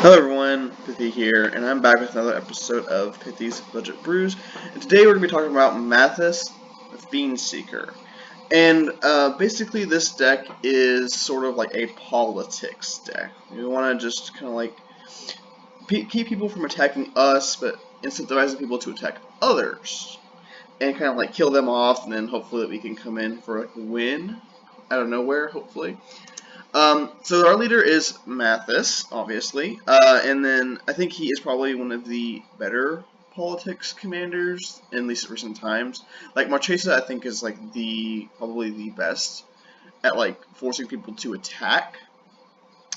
Hello everyone, Pithy here, and I'm back with another episode of Pithy's Budget Brews. And today we're going to be talking about Mathas, the Fiend Seeker. And basically this deck is sort of like a politics deck. We want to just kind of like keep people from attacking us, but incentivizing people to attack others. And kind of like kill them off, and then hopefully that we can come in for like a win out of nowhere, hopefully. So our leader is Mathas, obviously, and then I think he is probably one of the better politics commanders, in at least recent times. Like Marchesa, I think is like probably the best at like forcing people to attack.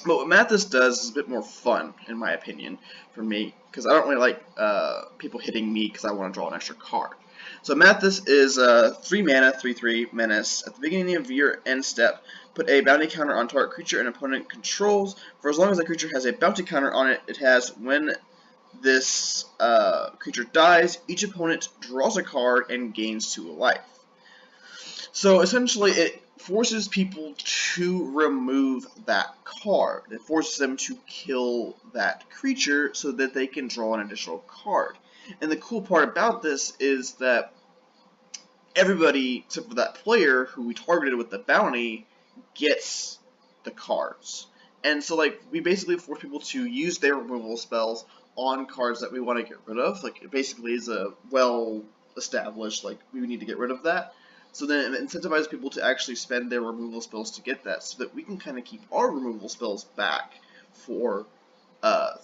But what Mathas does is a bit more fun, in my opinion, for me, because I don't really like people hitting me because I want to draw an extra card. So Mathas is 3 mana, 3/3 menace. At the beginning of your end step, put a bounty counter on target creature an opponent controls. For as long as that creature has a bounty counter on it, it has when this creature dies, each opponent draws a card and gains 2 life. So essentially, it forces people to remove that card. It forces them to kill that creature so that they can draw an additional card. And the cool part about this is that everybody, except for that player who we targeted with the bounty, gets the cards. And so, like, we basically force people to use their removal spells on cards that we want to get rid of. Like, it basically is a well-established, like, we need to get rid of that. So then it incentivizes people to actually spend their removal spells to get that, so that we can kind of keep our removal spells back for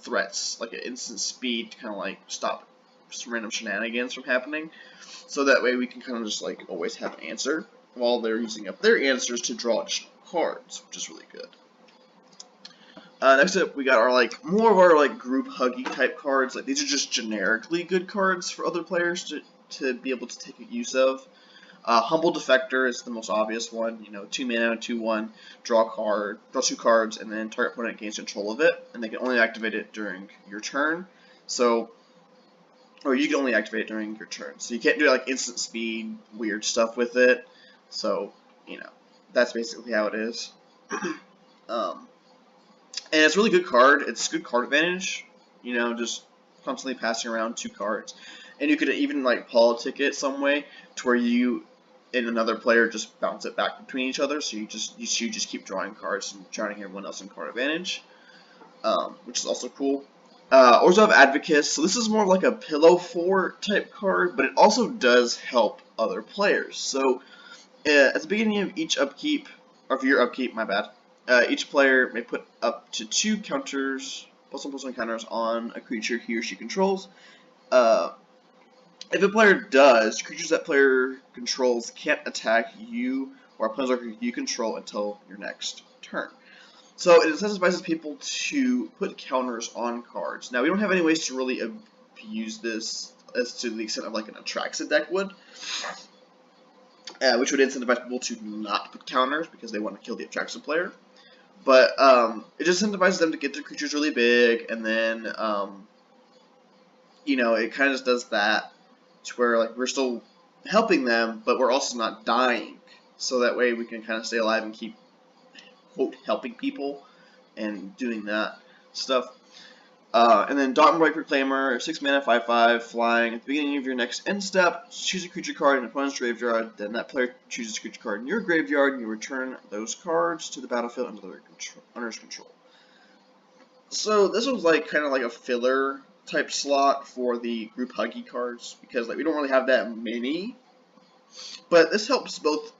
threats, like an instant speed to kind of like stop some random shenanigans from happening. So that way we can kind of just like always have an answer while they're using up their answers to draw additional cards, which is really good. Next up, we got our like more of our like group huggy type cards. Like these are just generically good cards for other players to be able to take use of. Humble Defector is the most obvious one. You know, 2 mana, 2/1, draw 2 cards, and then target opponent gains control of it, and they can only activate it during your turn. So, or you can only activate it during your turn. So you can't do like instant speed, weird stuff with it. So, you know, that's basically how it is. And it's a really good card. It's good card advantage. You know, just constantly passing around 2 cards. And you could even like politic it some way to where you and another player just bounce it back between each other. So you just keep drawing cards and drowning everyone else in card advantage, which is also cool. Also have Advocates. So this is more like a pillow fort type card, but it also does help other players. So at the beginning of each upkeep, or for your upkeep, my bad, each player may put up to 2 counters, +1/+1 counters on a creature he or she controls. If a player does, creatures that player controls can't attack you or a planeswalker you control until your next turn. So it incentivizes people to put counters on cards. Now we don't have any ways to really abuse this as to the extent of like an Atraxa deck would, which would incentivize people to not put counters because they want to kill the Atraxa player. But it just incentivizes them to get their creatures really big, and then you know, it kind of just does that. To where like we're still helping them, but we're also not dying. So that way we can kind of stay alive and keep, quote, helping people and doing that stuff. And then Dockmark Reclaimer, 6 mana, 5/5, flying. At the beginning of your next end step, choose a creature card in an opponent's graveyard. Then that player chooses a creature card in your graveyard, and you return those cards to the battlefield under their owner's control. So this was like kind of like a filler type slot for the group huggy cards, because like we don't really have that many, but this helps both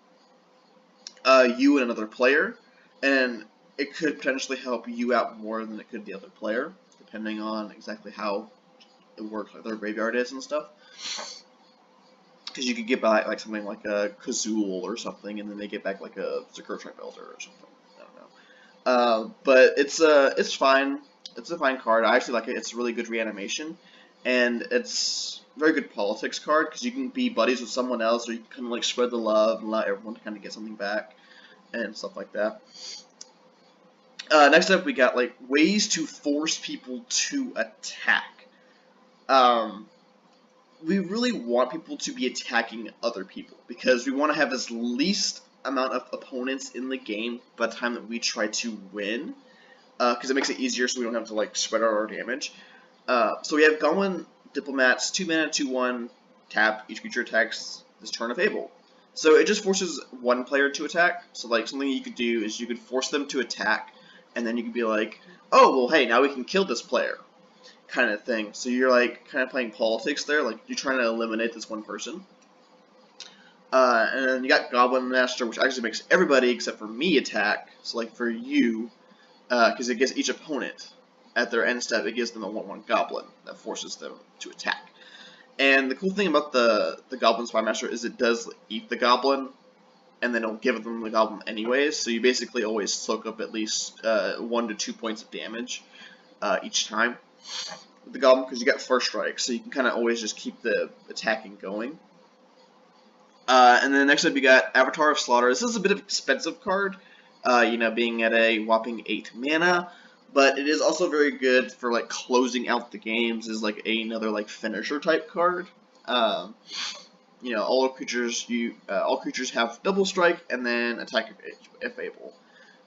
you and another player, and it could potentially help you out more than it could the other player, depending on exactly how it works, like their graveyard is and stuff. Because you could get back like something like a Kazul or something, and then they get back like a Zakurtron Builder or something. I don't know, but it's fine. It's a fine card. I actually like it. It's a really good reanimation, and it's a very good politics card because you can be buddies with someone else, or you can kind of like spread the love and allow everyone to kind of get something back and stuff like that. Next up, we got like ways to force people to attack. We really want people to be attacking other people because we want to have as least amount of opponents in the game by the time that we try to win. because it makes it easier so we don't have to like spread out our damage. So we have Goblin Diplomats, 2 mana, 2/1, tap, each creature attacks this turn if able. So it just forces one player to attack. So like something you could do is you could force them to attack, and then you could be like, oh, well, hey, now we can kill this player, kind of thing. So you're like kind of playing politics there, like you're trying to eliminate this one person. And then you got Goblin Master, which actually makes everybody except for me attack. So like for you, because it gives each opponent at their end step, it gives them a 1/1 Goblin that forces them to attack. And the cool thing about the Goblin Spy Master is it does eat the Goblin, and then it'll give them the Goblin anyways. So you basically always soak up at least 1 to 2 points of damage each time with the Goblin, because you got first strike, so you can kind of always just keep the attacking going. And then next up you got Avatar of Slaughter. This is a bit of an expensive card, you know, being at a whopping 8 mana, but it is also very good for like closing out the games. Is like another like finisher type card. You know, all creatures have double strike and then attack if able.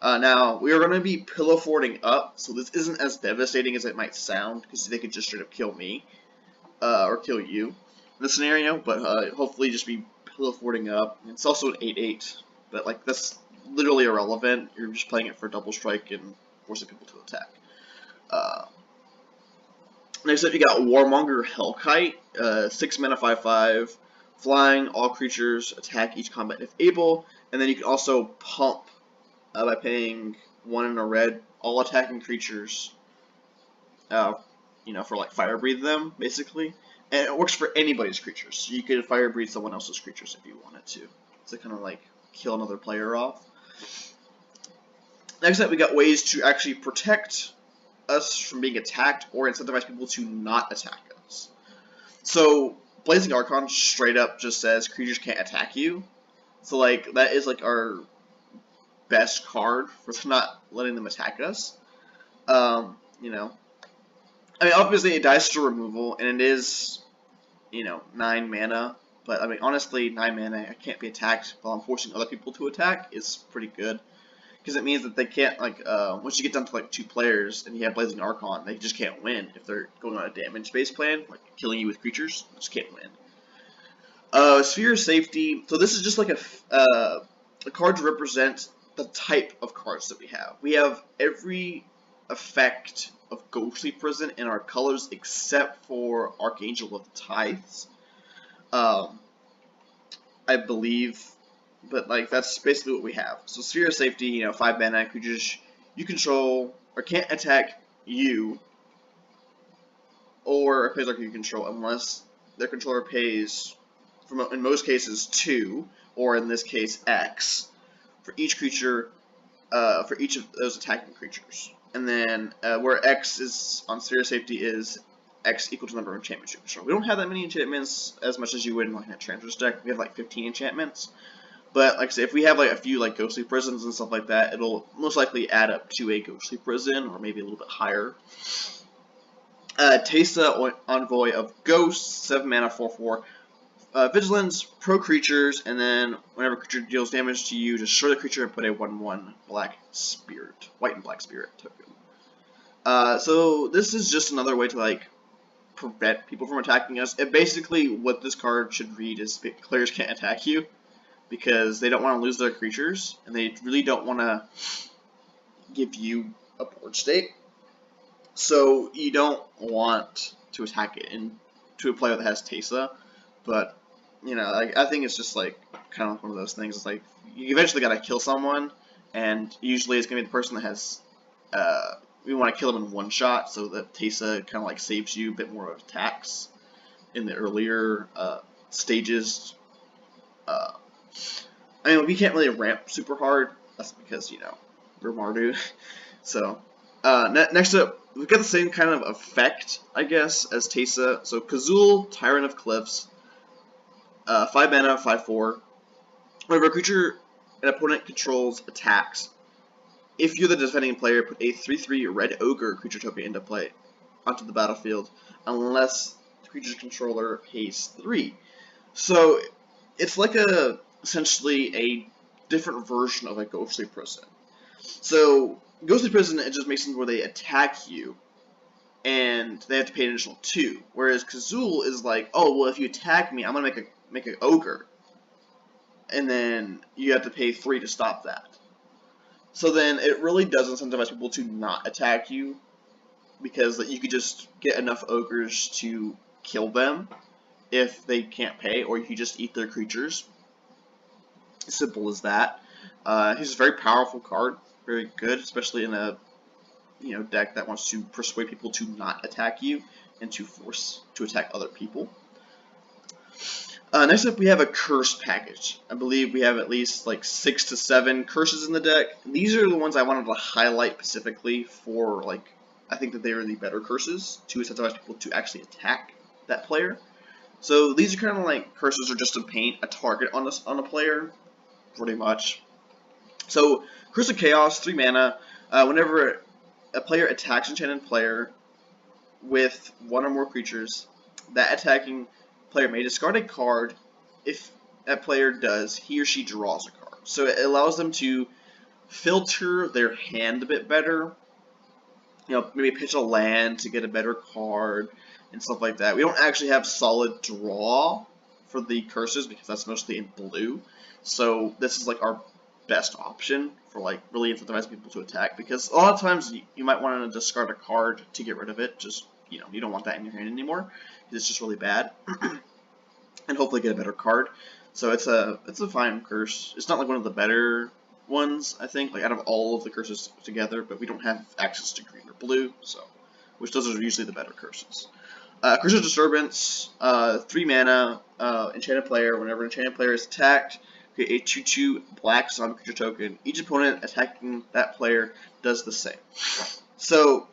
Now we are going to be pillow forting up, so this isn't as devastating as it might sound, because they could just straight up kill me or kill you in this scenario. But hopefully just be pillow forting up. It's also an 8/8, but like that's literally irrelevant. You're just playing it for double strike and forcing people to attack. Next up, you got Warmonger Hellkite, 6 mana, 5/5, flying. All creatures attack each combat if able, and then you can also pump by paying 1 in a red. All attacking creatures, you know, for like fire breathe them basically, and it works for anybody's creatures. So you could fire breathe someone else's creatures if you wanted to kind of like kill another player off. Next up, we got ways to actually protect us from being attacked or incentivize people to not attack us. So Blazing Archon straight up just says creatures can't attack you. So like that is like our best card for not letting them attack us. You know, I mean obviously it dies to removal and it is, you know, 9 mana. But I mean honestly 9 mana I can't be attacked while I'm forcing other people to attack is pretty good. Because it means that they can't, like, once you get down to, like, 2 players and you have Blazing Archon, they just can't win if they're going on a damage-based plan, like killing you with creatures, they just can't win. Sphere of Safety, so this is just like a card to represent the type of cards that we have. We have every effect of Ghostly Prison in our colors except for Archangel of the Tithes. I believe. But like that's basically what we have. So Sphere of Safety, you know, 5 mana creatures you control or can't attack you or a player you control unless their controller pays, in most cases, 2, or in this case X for each creature, for each of those attacking creatures. And then where X is on Sphere of Safety is X equal to the number of enchantments you control. We don't have that many enchantments as much as you would in like a Transverse deck. We have like 15 enchantments. But like I say, if we have like a few like Ghostly Prisons and stuff like that, it'll most likely add up to a Ghostly Prison, or maybe a little bit higher. Teysa, Envoy of Ghosts, 7 mana, 4/4. Vigilance, pro creatures, and then whenever a creature deals damage to you, destroy the creature and put a 1/1 black spirit, white and black spirit token. So this is just another way to like prevent people from attacking us. And basically, what this card should read is players can't attack you, because they don't want to lose their creatures, and they really don't want to give you a board state. So you don't want to attack it into a player that has Teysa, but you know, I think it's just like kind of like one of those things. It's like you eventually gotta kill someone, and usually it's gonna be the person that has. We want to kill them in one shot, so that Teysa kind of like saves you a bit more of attacks in the earlier stages. I mean, we can't really ramp super hard. That's because, you know, we're Mardu. So, next up, we've got the same kind of effect, I guess, as Teysa. So, Kazul, Tyrant of Cliffs, 5 mana, 5/4. Whenever a creature an opponent controls attacks, if you're the defending player, put a 3/3 Red Ogre creature token into play onto the battlefield, unless the creature's controller pays 3. So, it's like essentially a different version of a Ghostly Prison. So Ghostly Prison, it just makes things where they attack you, and they have to pay an additional 2. Whereas Kazul is like, oh, well, if you attack me, I'm gonna make an ogre, and then you have to pay 3 to stop that. So then it really does incentivize people to not attack you, because you could just get enough ogres to kill them if they can't pay, or you could just eat their creatures. As simple as that. He's a very powerful card, very good, especially in a deck that wants to persuade people to not attack you and to force to attack other people. Next up, we have a curse package. I believe we have at least like 6 to 7 curses in the deck. And these are the ones I wanted to highlight specifically for, like, I think that they are the better curses to incentivize people to actually attack that player. So these are kind of like curses are just to paint a target on a player, pretty much. So Curse of Chaos, 3 mana. Whenever a player attacks an enchanted player with 1 or more creatures, that attacking player may discard a card. If that player does, he or she draws a card. So it allows them to filter their hand a bit better. Maybe pitch a land to get a better card and stuff like that. We don't actually have solid draw for the curses because that's mostly in blue. So this is like our best option for like really incentivizing people to attack, because a lot of times you might want to discard a card to get rid of it. Just you don't want that in your hand anymore because it's just really bad. And hopefully get a better card. So it's a fine curse. It's not like one of the better ones, I think, like out of all of the curses together, but we don't have access to green or blue, so which those are usually the better curses. Curse of Disturbance, 3 mana, enchanted player. Whenever an enchanted player is attacked, create a 2/2 black zombie creature token. Each opponent attacking that player does the same. So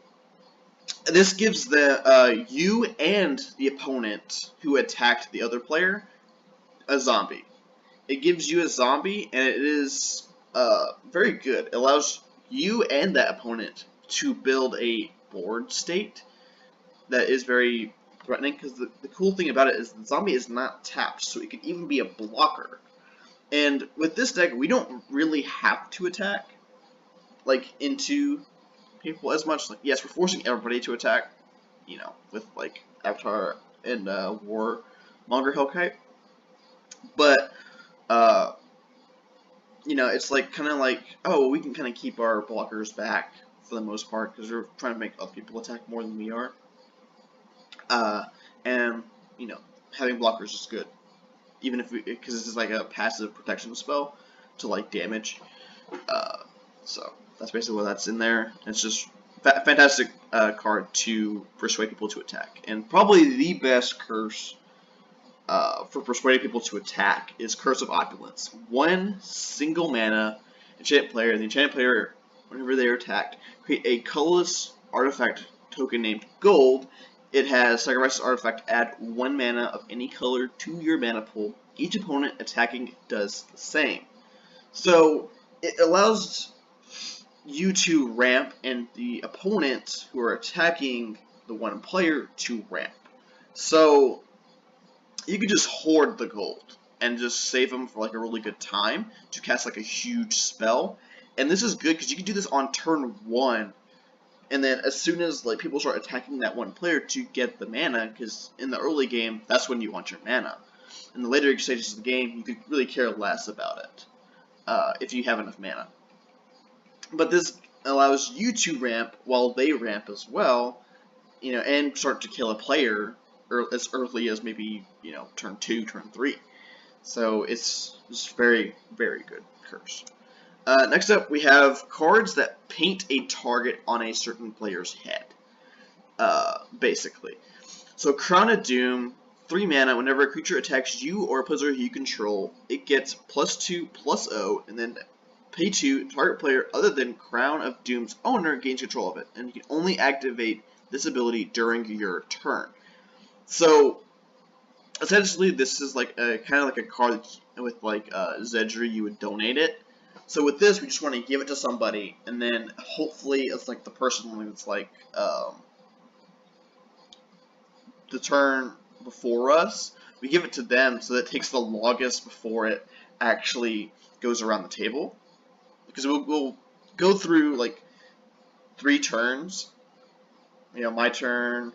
this gives the you and the opponent who attacked the other player a zombie. It gives you a zombie, and it is very good. It allows you and that opponent to build a board state that is very threatening, because the cool thing about it is the zombie is not tapped, so it can even be a blocker. And with this deck, we don't really have to attack like into people as much. Like, yes, we're forcing everybody to attack, with like Avatar and War Monger Hellkite, but it's like kind of like, oh, we can kind of keep our blockers back for the most part because we're trying to make other people attack more than we are. And having blockers is good, even if because this is like a passive protection spell to like damage. So that's basically what that's in there. It's just fantastic card to persuade people to attack, and probably the best curse for persuading people to attack is Curse of Opulence. 1 single mana enchanted player. The enchanted player, whenever they are attacked, create a colorless artifact token named Gold. It has sacrifice this artifact, add 1 mana of any color to your mana pool. Each opponent attacking does the same. So it allows you to ramp, and the opponent who are attacking the one player to ramp. So you could just hoard the gold and just save them for like a really good time to cast like a huge spell. And this is good because you can do this on turn 1, and then as soon as like people start attacking that one player to get the mana, because in the early game that's when you want your mana. In the later stages of the game, you could really care less about it if you have enough mana. But this allows you to ramp while they ramp as well, and start to kill a player as early as maybe turn 2, turn 3. So it's just very, very good curse. Next up, we have cards that paint a target on a certain player's head, basically. So Crown of Doom, 3 mana. Whenever a creature attacks you or a player you control, it gets +2/+0, and then pay 2. Target player other than Crown of Doom's owner gains control of it, and you can only activate this ability during your turn. So essentially, this is like kind of like a card with like Zedri, you would donate it. So with this, we just want to give it to somebody, and then hopefully it's like the person that's like the turn before us. We give it to them, so that it takes the longest before it actually goes around the table. Because we'll go through like 3 turns. My turn,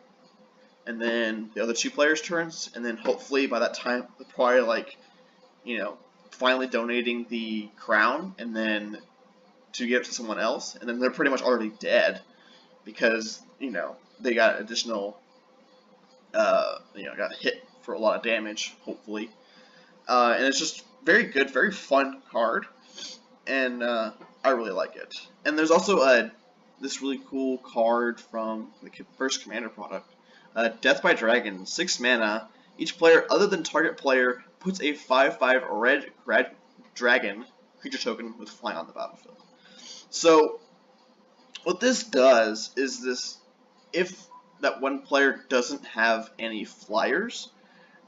and then the other 2 players' turns, and then hopefully by that time, probably like, finally donating the crown, and then to give it to someone else, and then they're pretty much already dead because they got additional, got hit for a lot of damage, hopefully, and it's just very good, very fun card, and I really like it. And there's also this really cool card from the first Commander product, Death by Dragon, 6 mana. Each player other than target player puts a 5/5 red dragon creature token with flying on the battlefield. So what this does is if that one player doesn't have any flyers,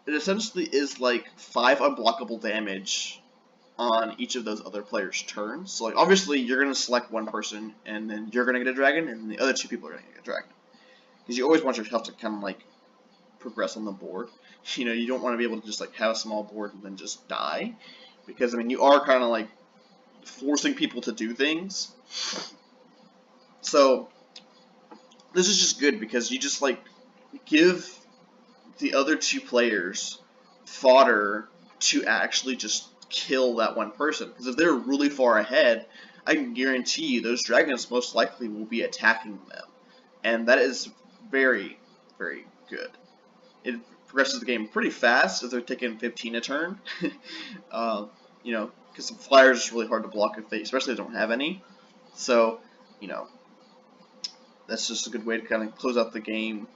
it essentially is like 5 unblockable damage on each of those other players' turns. So like obviously you're gonna select one person and then you're gonna get a dragon and the other 2 people are gonna get a dragon. Because you always want yourself to kind of like progress on the board. You don't want to be able to just like have a small board and then just die. Because you are kind of like forcing people to do things. So this is just good because you just like give the other 2 players fodder to actually just kill that one person. Because if they're really far ahead, I can guarantee you those dragons most likely will be attacking them. And that is very, very good. It progresses the game pretty fast if they're taking 15 a turn. Because the flyers is really hard to block especially if they don't have any. So, that's just a good way to kind of close out the game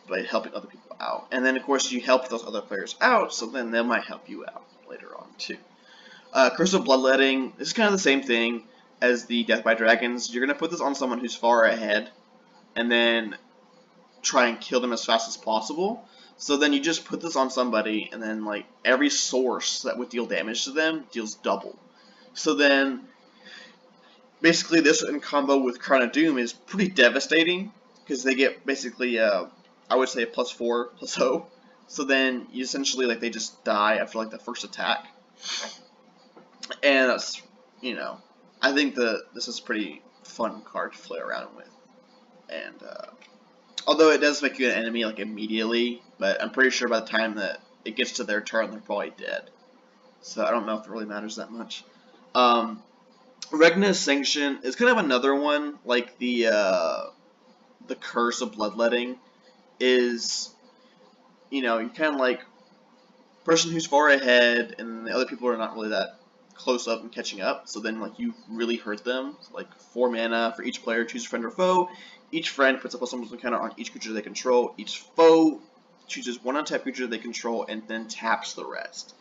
by helping other people out. And then, of course, you help those other players out, so then they might help you out later on, too. Curse of Bloodletting, this is kind of the same thing as the Death by Dragons. You're going to put this on someone who's far ahead, and then try and kill them as fast as possible. So then you just put this on somebody, and then like every source that would deal damage to them deals double. So then, basically, this in combo with Crown of Doom is pretty devastating because they get basically, I would say, a +4, +0. So then you essentially they just die after like the first attack, and that's I think this is a pretty fun card to play around with, and although it does make you an enemy like immediately, but I'm pretty sure by the time that it gets to their turn, they're probably dead. So I don't know if it really matters that much. Regna's Sanction is kind of another one, like the Curse of Bloodletting is, you kind of like person who's far ahead, and the other people are not really that close up and catching up, so then like you really hurt them. Like 4 mana for each player, choose a friend or foe. Each friend puts a +1/+1 counter on each creature they control. Each foe chooses one untapped creature they control and then taps the rest.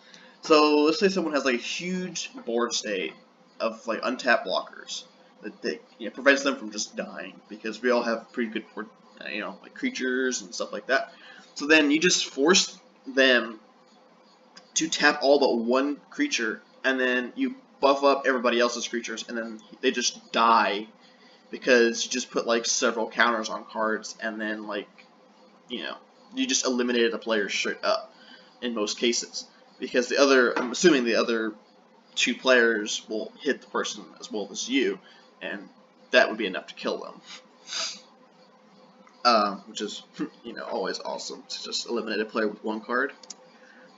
So let's say someone has like a huge board state of like untapped blockers that prevents them from just dying, because we all have pretty good board, like creatures and stuff like that. So then you just force them to tap all but one creature, and then you buff up everybody else's creatures, and then they just die because you just put like several counters on cards, and then like you just eliminated a player straight up in most cases, because I'm assuming the other 2 players will hit the person as well as you, and that would be enough to kill them. Which is always awesome to just eliminate a player with 1 card.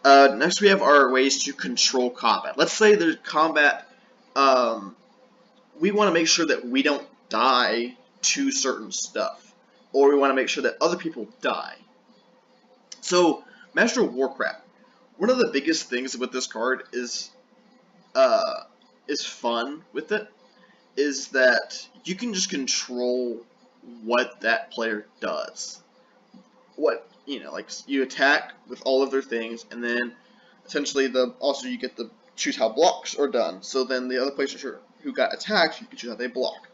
Next we have our ways to control combat. Let's say there's combat, we want to make sure that we don't die to certain stuff, or we want to make sure that other people die. So, Master of Warcraft, one of the biggest things with this card is fun with it, is that you can just control what that player does. Like you attack with all of their things, and then essentially also you get to choose how blocks are done. So then the other players who got attacked, you can choose how they block.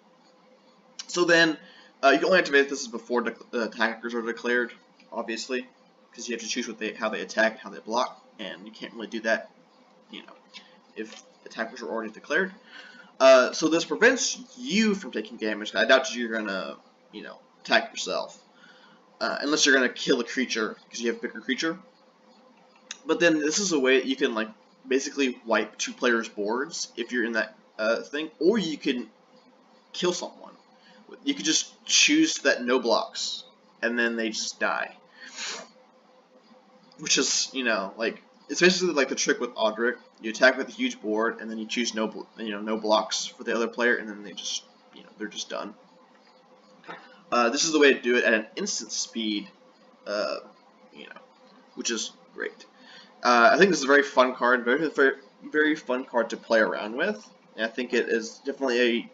So then you can only activate this before the attackers are declared, obviously, because you have to choose how they attack and how they block, and you can't really do that, if attackers are already declared. So this prevents you from taking damage. I doubt you're gonna, attack yourself. Unless you're going to kill a creature, because you have a bigger creature. But then this is a way that you can, like, basically wipe 2 players' boards if you're in that thing. Or you can kill someone. you could just choose that no blocks, and then they just die. Which is, you know, like, it's basically like the trick with Audric. You attack with a huge board, and then you choose no blocks for the other player, and then they just, you know, they're just done. This is the way to do it at an instant speed, you know, which is great. I think this is a very fun card, very fun card to play around with. And I think it is definitely a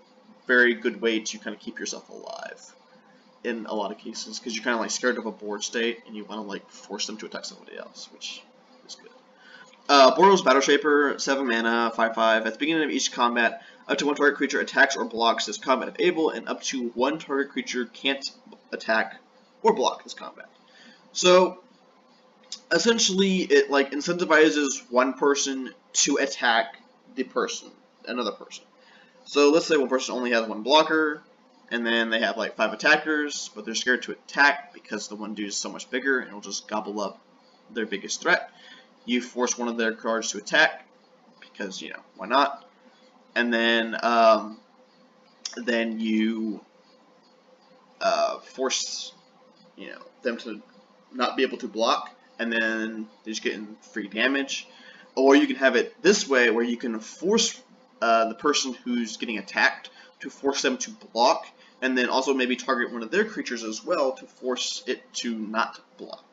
very good way to kind of keep yourself alive in a lot of cases, because you're kind of like scared of a board state and you want to like force them to attack somebody else, which is good. Boros Battle Shaper, 7 mana, 5/5. At the beginning of each combat, up to one target creature attacks or blocks this combat if able, and up to one target creature can't attack or block this combat. So essentially, it like incentivizes one person to attack another person. So let's say one person only has one blocker, and then they have like 5 attackers, but they're scared to attack because the one dude is so much bigger and it'll just gobble up their biggest threat. You force one of their cards to attack because, you know, why not? And then you force, you know, them to not be able to block, and then they're just getting free damage. Or you can have it this way, where you can force the person who's getting attacked to force them to block, and then also maybe target one of their creatures as well to force it to not block.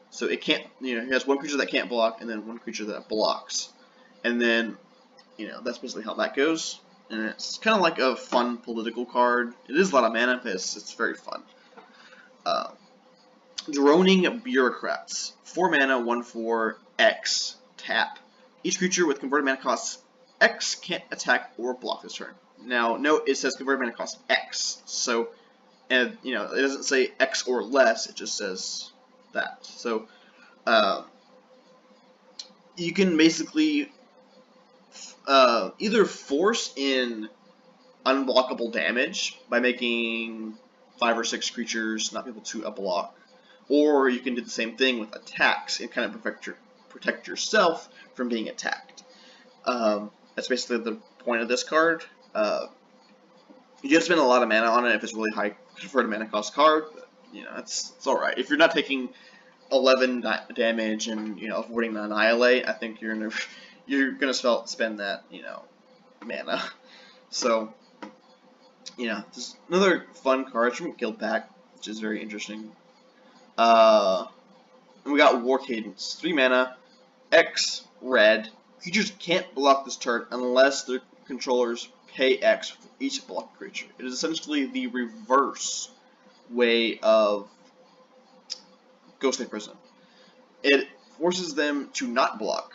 So it can't, you know, he has one creature that can't block, and then one creature that blocks. And then, you know, that's basically how that goes. And it's kind of like a fun political card. It is a lot of mana, but it's very fun. Droning Bureaucrats. 4 mana, 1/4, X, tap. Each creature with converted mana costs X can't attack or block this turn. Now, note it says converted mana costs X, so, and you know, it doesn't say X or less, it just says that. So, you can basically either force in unblockable damage by making 5 or 6 creatures not be able to block, or you can do the same thing with attacks and kind of protect yourself from being attacked. That's basically the point of this card. You have to spend a lot of mana on it if it's really high converted mana cost card, but, you know, it's alright. If you're not taking 11 damage and, you know, avoiding the Annihilate, I think you're gonna spend that, you know, mana. So, you know, this is another fun card from Guildpact, which is very interesting. And we got War Cadence, 3 mana, X, red. Creatures can't block this turn unless their controllers pay X for each block creature. It is essentially the reverse way of Ghostly Prison. It forces them to not block.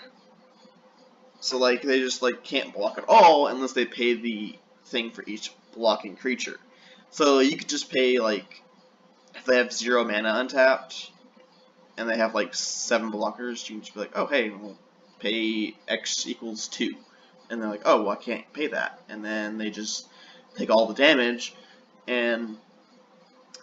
So, like, they just, like, can't block at all unless they pay the thing for each blocking creature. So, you could just pay, like, if they have 0 mana untapped, and they have, like, 7 blockers, you can just be like, oh, hey, we'll pay X equals 2. And they're like, oh, well, I can't pay that. And then they just take all the damage, and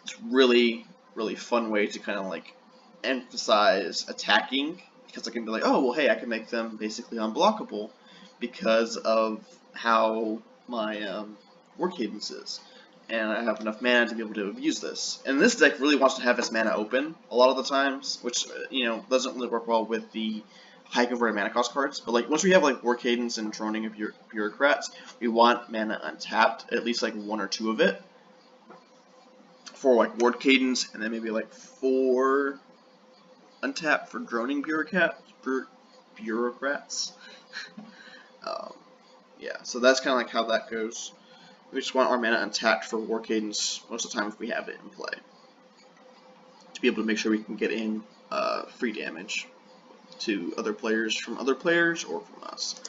it's really, really fun way to kind of, like, emphasize attacking, because I can be like, oh, well, hey, I can make them basically unblockable because of how my War Cadence is. And I have enough mana to be able to use this. And this deck really wants to have its mana open a lot of the times, which, you know, doesn't really work well with the high converted mana cost cards. But, like, once we have, like, War Cadence and Droning of Bureaucrats, we want mana untapped, at least, like, 1 or 2 of it, for, like, War Cadence, and then maybe, like, 4 untapped for Droning Bureaucrats. Yeah, so that's kind of like how that goes. We just want our mana untapped for War Cadence most of the time if we have it in play, to be able to make sure we can get in free damage to other players from other players or from us.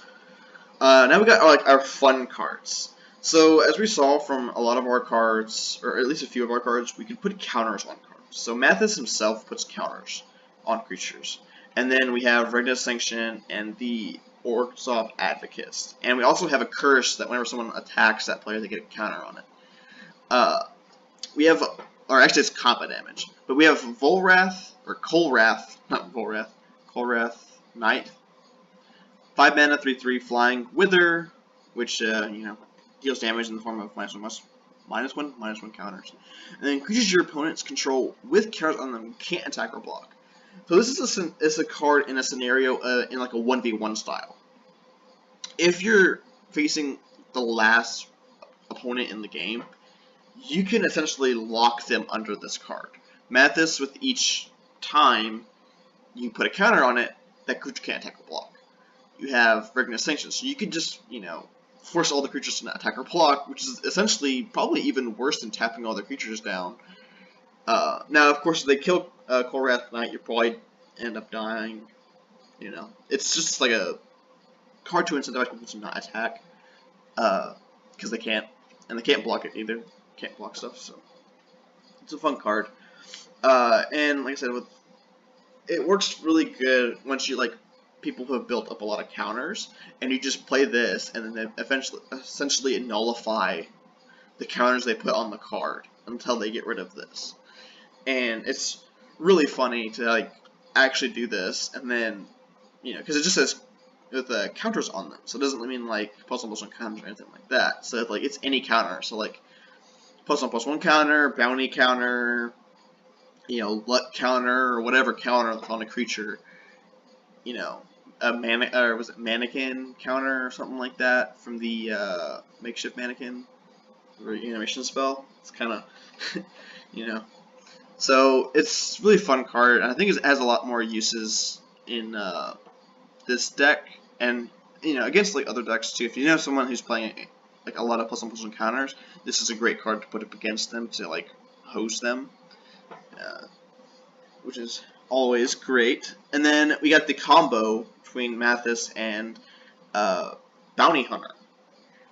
Now we got like our fun cards. So as we saw from a lot of our cards, or at least a few of our cards, we can put counters on cards. So Mathas himself puts counters on creatures. And then we have Regna's Sanction and the Orzhov Advocates. And we also have a curse that whenever someone attacks that player, they get a counter on it. We have, or actually it's combat damage, but we have Volrath, or Kolrath, not Volrath, Kolrath Knight. 5 mana, 3/3, flying, Wither, which, you know, deals damage in the form of -1/+. -1/-1 counters. And then creatures your opponents control with counters on them can't attack or block. So this is a card in a scenario in like a 1v1 style. If you're facing the last opponent in the game, you can essentially lock them under this card. Mathas, with each time you put a counter on it, that creature can't attack or block. You have Regular Sanction, so you could just, force all the creatures to not attack or block, which is essentially probably even worse than tapping all the creatures down. Now, of course, if they kill Korath Knight, you probably end up dying. It's just like a card to incentivize people to not attack, because they can't, and they can't block it either. Can't block stuff, so it's a fun card. And like I said, it works really good once you people who have built up a lot of counters, and you just play this, and then they essentially nullify the counters they put on the card until they get rid of this. And it's really funny to actually do this, and then because it just says with the counters on them, so it doesn't mean +1/+1 counters or anything like that. So it's any counter. So +1/+1 counter, bounty counter, luck counter, or whatever counter on a creature. Was it mannequin counter or something like that from the makeshift mannequin animation spell? It's kind of, So it's really fun card, and I think it has a lot more uses in this deck, and against other decks too. If you know someone who's playing a lot of +1/+1 counters, this is a great card to put up against them to hose them, which is always great. And then we got the combo between Mathas and Bounty Hunter.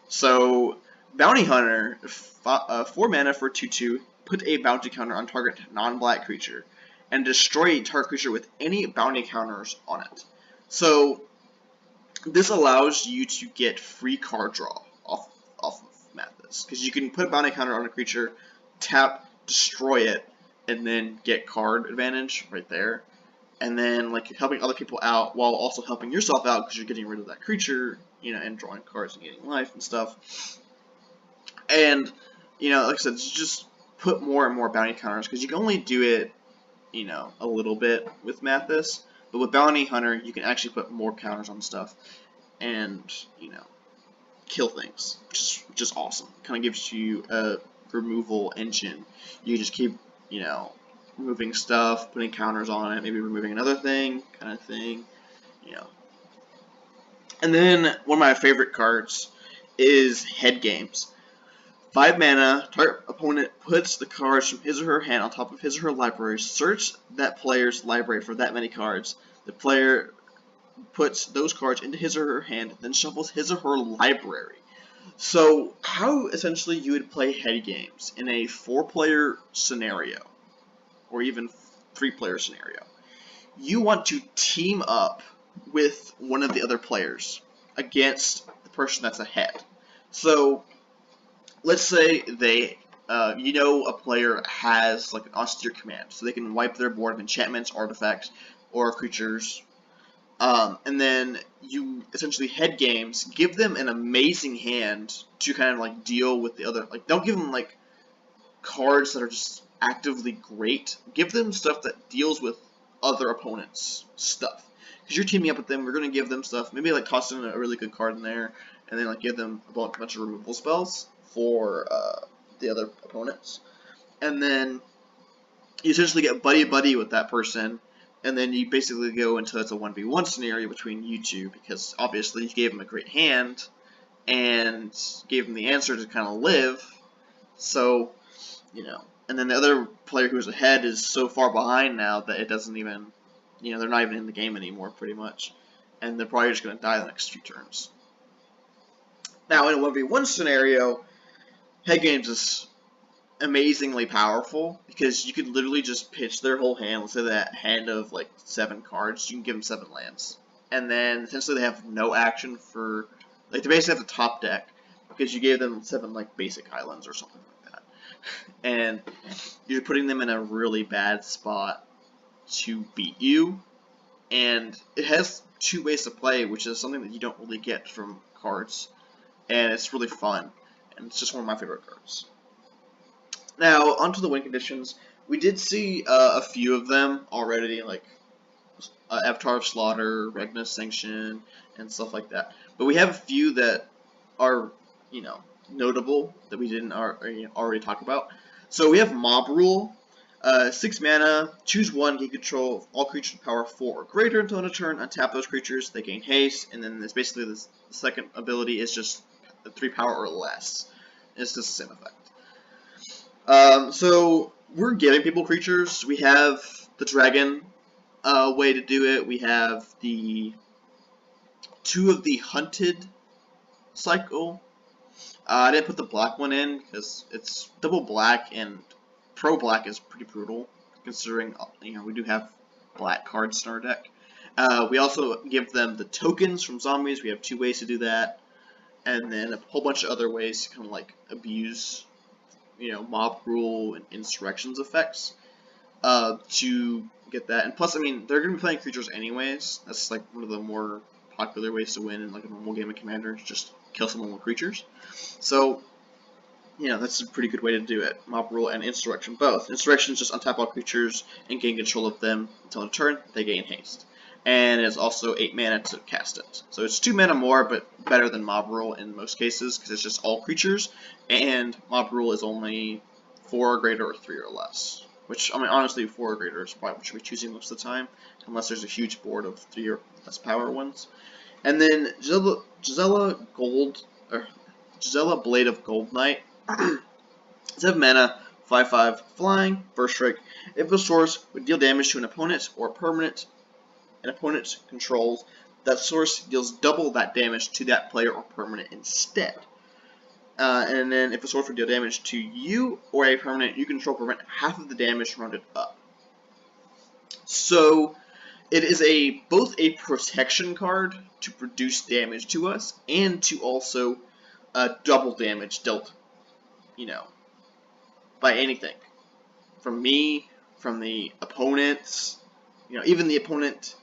So Bounty Hunter, 4 mana for 2/2, put a bounty counter on target non-black creature, and destroy a target creature with any bounty counters on it. So this allows you to get free card draw off of Mathas, because you can put a bounty counter on a creature, tap, destroy it, and then get card advantage right there. And then you're helping other people out while also helping yourself out because you're getting rid of that creature, and drawing cards and getting life and stuff. And like I said, just put more and more bounty counters, because you can only do it, a little bit with Mathas, but with Bounty Hunter you can actually put more counters on stuff and kill things, which is awesome. Kind of gives you a removal engine. You just keep removing stuff, putting counters on it, maybe removing another thing, kind of thing, And then one of my favorite cards is Head Games. 5 mana, target opponent puts the cards from his or her hand on top of his or her library. Search that player's library for that many cards. The player puts those cards into his or her hand, then shuffles his or her library. So how essentially you would play Head Games in a 4-player scenario, or even 3-player scenario. You want to team up with one of the other players against the person that's ahead. So let's say a player has an austere command, so they can wipe their board of enchantments, artifacts, or creatures. And then you essentially Head Games, give them an amazing hand to kind of deal with the other. Don't give them cards that are just actively great. Give them stuff that deals with other opponents' stuff. Because you're teaming up with them, we're going to give them stuff. Maybe toss in a really good card in there, and then give them a bunch of removal spells for the other opponents. And then you essentially get buddy-buddy with that person, and then you basically go into it's a 1v1 scenario between you two, because obviously you gave them a great hand, and gave them the answer to kind of live. So, and then the other player who's ahead is so far behind now that it doesn't even, they're not even in the game anymore, pretty much. And they're probably just going to die the next few turns. Now, in a 1v1 scenario, Head Games is amazingly powerful, because you could literally just pitch their whole hand. Let's say that hand of 7 cards, you can give them 7 lands. And then essentially they have no action for, they basically have the top deck, because you gave them 7 basic islands or something like that. And you're putting them in a really bad spot to beat you. And it has 2 ways to play, which is something that you don't really get from cards. And it's really fun. And it's just one of my favorite cards. Now, onto the win conditions. We did see a few of them already, like Avatar of Slaughter, Regnus Sanction, and stuff like that. But we have a few that are, notable that we didn't already talk about. So we have Mob Rule. 6 mana, choose one, gain control of all creatures with power 4 or greater until end of turn, untap those creatures, they gain haste, and then there's basically the second ability is just 3 power or less. It's just the same effect. So we're giving people creatures. We have the dragon way to do it. We have the 2 of the hunted cycle. I didn't put the black one in because it's double black, and pro black is pretty brutal considering we do have black cards in our deck. We also give them the tokens from zombies. We have 2 ways to do that, and then a whole bunch of other ways to kind of like abuse mob rule and insurrections effects to get that. And plus, I mean, they're going to be playing creatures anyways. That's like one of the more popular ways to win in like a normal game of Commander, just kill someone with creatures. So, that's a pretty good way to do it. Mob rule and insurrection both. Insurrection is just untap all creatures and gain control of them until a turn. They gain haste. And it's also 8 mana to cast it. So it's 2 mana more, but better than Mob Rule in most cases, because it's just all creatures, and Mob Rule is only 4 or greater or 3 or less. Which, I mean, honestly, 4 or greater is probably what you'll be choosing most of the time, unless there's a huge board of 3 or less power ones. And then Gisela Blade of Gold Knight. 7 mana, 5/5, flying, first strike. If a source would deal damage to an opponent or permanent an opponent controls, that source deals double that damage to that player or permanent instead. And then if a source would deal damage to you or a permanent you control, prevent half of the damage rounded up. So it is both a protection card to produce damage to us and to also double damage dealt, by anything. From me, from the opponents, even the opponent.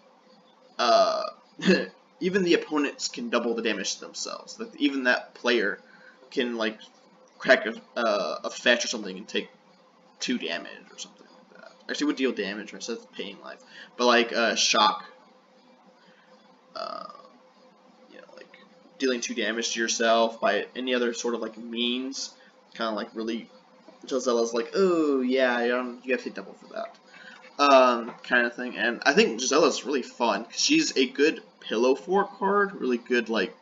Even the opponents can double the damage to themselves. Like even that player can like crack a fetch or something and take 2 damage or something like that. Actually, would deal damage instead of paying life, but like shock, like dealing 2 damage to yourself by any other sort of like means, kind of like really. Gisela's like, oh yeah, you have to double for that. Kind of thing. And I think Gisela's really fun because she's a good pillow fort card, really good like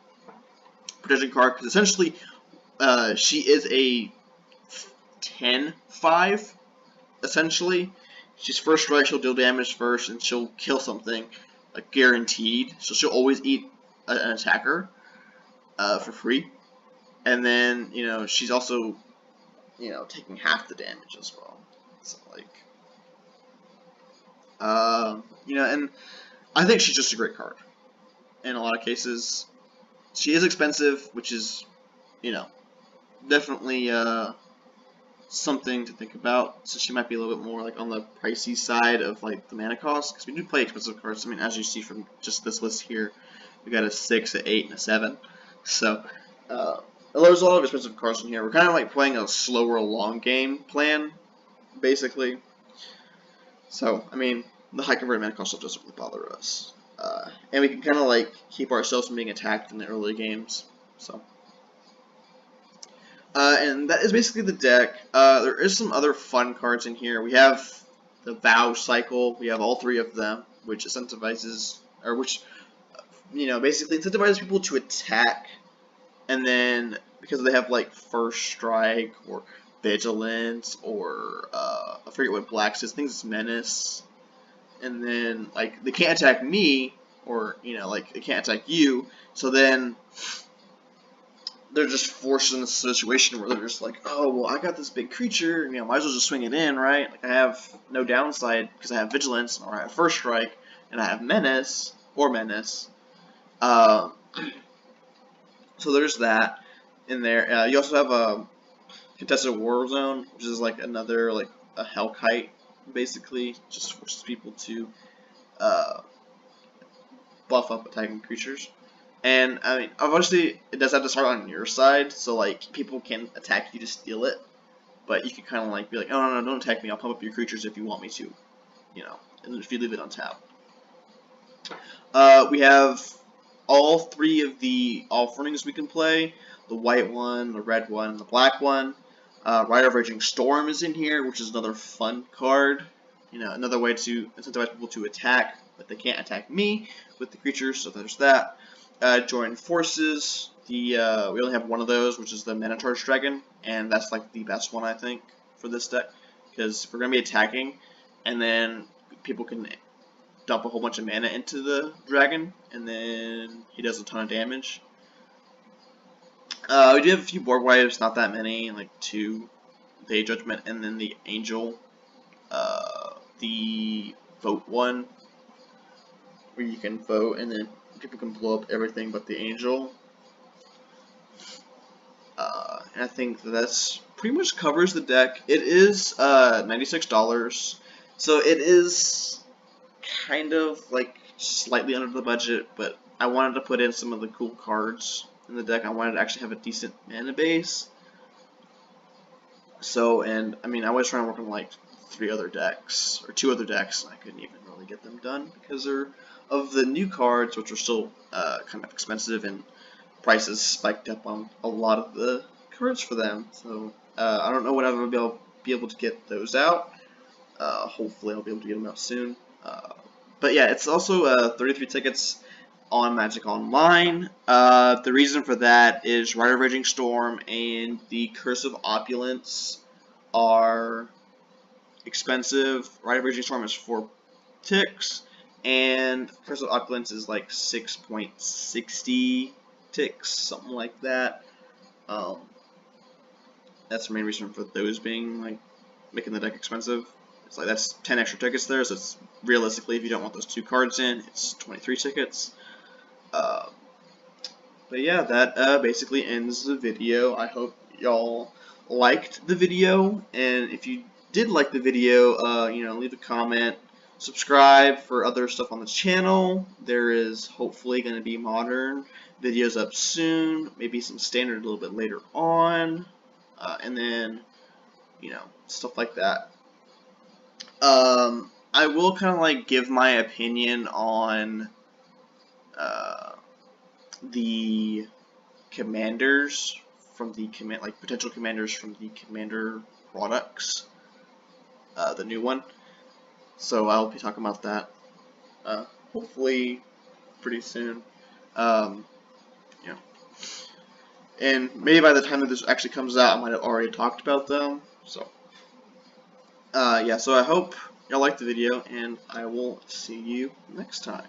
protection card, because essentially she is a 10/5 essentially. She's first strike, she'll deal damage first, and she'll kill something, like guaranteed. So she'll always eat an attacker for free. And then, she's also, taking half the damage as well. So like and I think she's just a great card. In a lot of cases, she is expensive, which is, definitely something to think about. So she might be a little bit more like on the pricey side of like the mana cost, because we do play expensive cards. I mean, as you see from just this list here, we got a 6, a 8, and a 7. So there's a lot of expensive cards in here. We're kind of like playing a slower long game plan, basically. So, I mean, the high converted mana cost doesn't really bother us. And we can kind of like keep ourselves from being attacked in the early games. So, and that is basically the deck. There is some other fun cards in here. We have the Vow Cycle. We have all 3 of them, which incentivizes, or which, basically incentivizes people to attack. And then, because they have like First Strike or Vigilance or I forget what Blacks is. I think it's Menace. And then like they can't attack me, or like they can't attack you. So then they're just forced in a situation where they're just like, oh well, I got this big creature, might as well just swing it in, right? Like I have no downside because I have Vigilance, or I have First Strike, and I have Menace or Menace. So there's that in there. You also have a Contested War Zone, which is like another, like a Hellkite, basically. Just forces people to buff up attacking creatures. And, I mean, obviously, it does have to start on your side, so, like, people can attack you to steal it. but you can kind of like be like, oh no, don't attack me. I'll pump up your creatures if you want me to, you know, and if you leave it untapped. We have all three of the offerings we can play: the white one, the red one, and the black one. Rider of Raging Storm is in here, which is another fun card. You know, another way to incentivize people to attack, but they can't attack me with the creatures, so there's that. Join Forces. We only have one of those, which is the Mana Charge Dragon, and that's like the best one I think for this deck, because we're gonna be attacking, and then people can dump a whole bunch of mana into the dragon, and then he does a ton of damage. We do have a few board wipes, not that many, like 2, the Judgment, and then the Angel, the vote one, where you can vote, and then people can blow up everything but the Angel. And I think that's pretty much covers the deck. It is $96, so it is kind of like slightly under the budget, but I wanted to put in some of the cool cards in the deck. I wanted to actually have a decent mana base. So, and I mean, I was trying to work on like 3 other decks, or 2 other decks, and I couldn't even really get them done because of the new cards, which are still kind of expensive, and prices spiked up on a lot of the cards for them. So, I don't know when I'm going to be able to get those out. Hopefully I'll be able to get them out soon. But yeah, it's also 33 tickets on Magic Online. The reason for that is Rider of Raging Storm and the Curse of Opulence are expensive. Rider of Raging Storm is 4 ticks, and Curse of Opulence is like 6.60 ticks, something like that. That's the main reason for those being like making the deck expensive. It's like that's 10 extra tickets there, so it's realistically, if you don't want those 2 cards in, it's 23 tickets. But yeah, that basically ends the video. I hope y'all liked the video, and if you did like the video, you know, leave a comment, subscribe for other stuff on the channel. There is hopefully going to be modern videos up soon, maybe some standard a little bit later on, and then, you know, stuff like that. I will kind of like give my opinion on the commanders from the potential commanders from the commander products, the new one. So I'll be talking about that hopefully pretty soon. You know, and maybe by the time that this actually comes out, I might have already talked about them. So yeah, so I hope y'all liked the video, and I will see you next time.